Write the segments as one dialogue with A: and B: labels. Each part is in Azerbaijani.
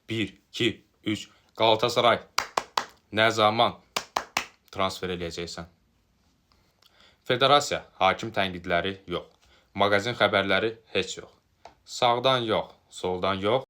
A: 1, 2, 3. Galatasaray. Nə zaman transfer eləyəcəksən? Federasiya, hakim tənqidləri yox. Maqazin xəbərləri heç yox. Sağdan yox, soldan yox.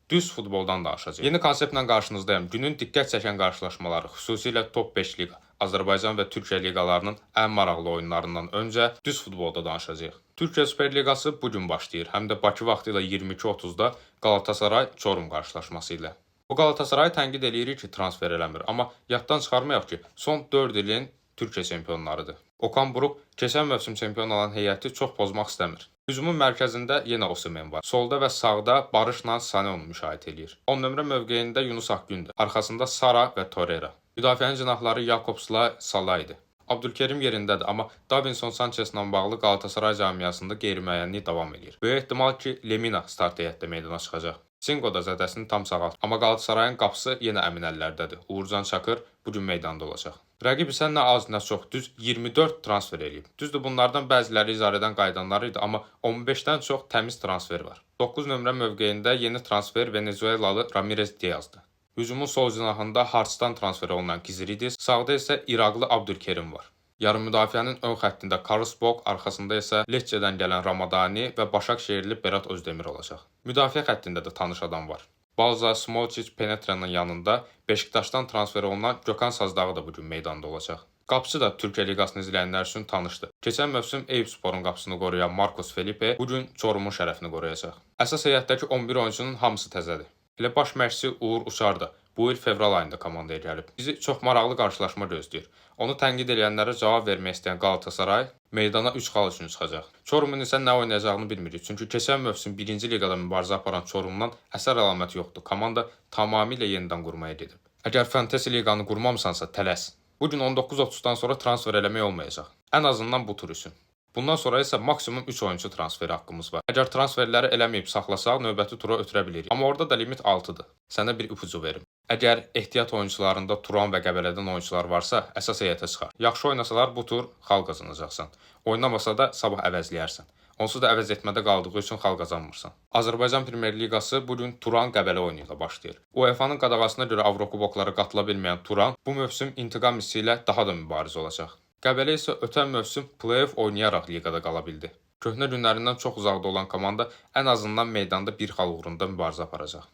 A: Düz futboldan danışacağıq. Yeni konseptlə qarşınızdayım. Günün diqqət çəkən qarşılaşmaları, xüsusilə top 5 liqa, Azərbaycan və Türkiyə liqalarının ən maraqlı oyunlarından öncə düz futbolda danışacağıq. Türkiyə Süper Liqası bugün başlayır. Həm də Bakı vaxtı ilə 22:30-da Galatasaray-Çorum qarşılaşması ilə. Bu Galatasarayı tənqid eləyirik ki, transfer eləmir. Amma yaddan çıxarmayaq ki, son 4 ilin Türkiyə çempionlarıdır. Okan Buruk keçən mövsüm çempion olan heyəti çox pozmaq istəmir. Hücumun mərkəzində yenə Osimhen var. Solda və sağda Barışla Sane onu müşahidə edir. 10 nömrə mövqeyində Yunus Akgündür. Arxasında Sara və Torreira. Müdafiənin cinahları Jakobsla Salah idi. Abdülkerim yerindədir, amma Davinson Sanchezlə bağlı Galatasaray cəmiyyəsində qeyri-müəyyənlik davam edir. Böyük ehtimal ki, Lemina start heyətdə meydana çıxacaq. Singo da zədəsini tam sağalt. Amma Galatasarayın qapısı yenə əmin əllərdədir. Uğurcan Çakır bugün meydanda olacaq. Rəqib isə nə az nə çox düz 24 transfer eləyib. Düzdür, bunlardan bəziləri icarədən qayıdanlar idi, amma 15-dən çox təmiz transfer var. 9 nömrə mövqeyində yeni transfer Venezuelalı Ramirez Diazdır. Hücumun sol cinahında Hartsdan transfer olunan Kiziridis, sağda isə İraqlı Abdülkerim var. Yarım müdafiənin ön xəttində Karlsbok, arxasında isə Lecce'dən gələn Ramadani və Başakşehirli Berat Özdemir olacaq. Müdafiə xəttində də tanış adam var. Balza, Smolcic, Penetranın yanında Beşiktaşdan transfer olunan Gökhan Sazdağı da bugün meydanda olacaq. Qapıçı da Türkiyə Liqasını izləyənlər üçün tanışdır. Keçən mövsüm Eyüpsporun qapısını qoruyan Marcos Felipe bugün Çorumun şərəfini qoruyacaq. Əsas heyətdəki 11 oyuncunun hamısı təzədir. Elə baş məşqçi Uğur Uşar da bu il fevral ayında komandaya gəlib. Bizi çox maraqlı qarşılaşma gözləyir. Onu tənqid edənlərə cavab vermək istəyən Galatasaray meydana 3 xal üçün çıxacaq. Çorumun isə nə oynayacağını bilmirik. Çünki keçən mövsüm 1-ci liqada mübarizə aparan Çorumdan əsər əlaməti yoxdur. Komanda tamamilə yenidən qurmaya gedib. Əgər Fantasy liqanı qurmamısansa tələs. Bugün 19:30-dan sonra transfer eləmək olmayacaq. Ən azından bu tur üçün. Bundan sonra isə maksimum 3 oyuncu transferi haqqımız var. Əgər transferləri eləməyib saxlasaq, növbəti tura ötürə bilirik. Amma orada da limit 6-dır. Sənə bir ipucu verim. Əgər ehtiyat oyuncularında Turan və Qəbələdən oyuncular varsa, əsas heyətə çıxar. Yaxşı oynasalar bu tur xal qazanacaqsan. Oynamasa da sabah əvəzləyərsən. Onsuz da əvəz etmədə qaldığı üçün xal qazanmırsan. Azərbaycan Premyer Liqası bugün Turan Qəbələ oyunu ilə başlayır. UEFA-nın qadağasına görə Avrokuboklara qatıla bilməyən Turan bu mövsüm intiqam hissi ilə daha da mübarizə olacaq. Qəbələ isə ötən mövsüm play-off oynayaraq liqada qala bildi. Köhnə günlərindən çox uzaqda olan komanda ən azından meydanda bir xal uğrunda mübarizə aparacaq.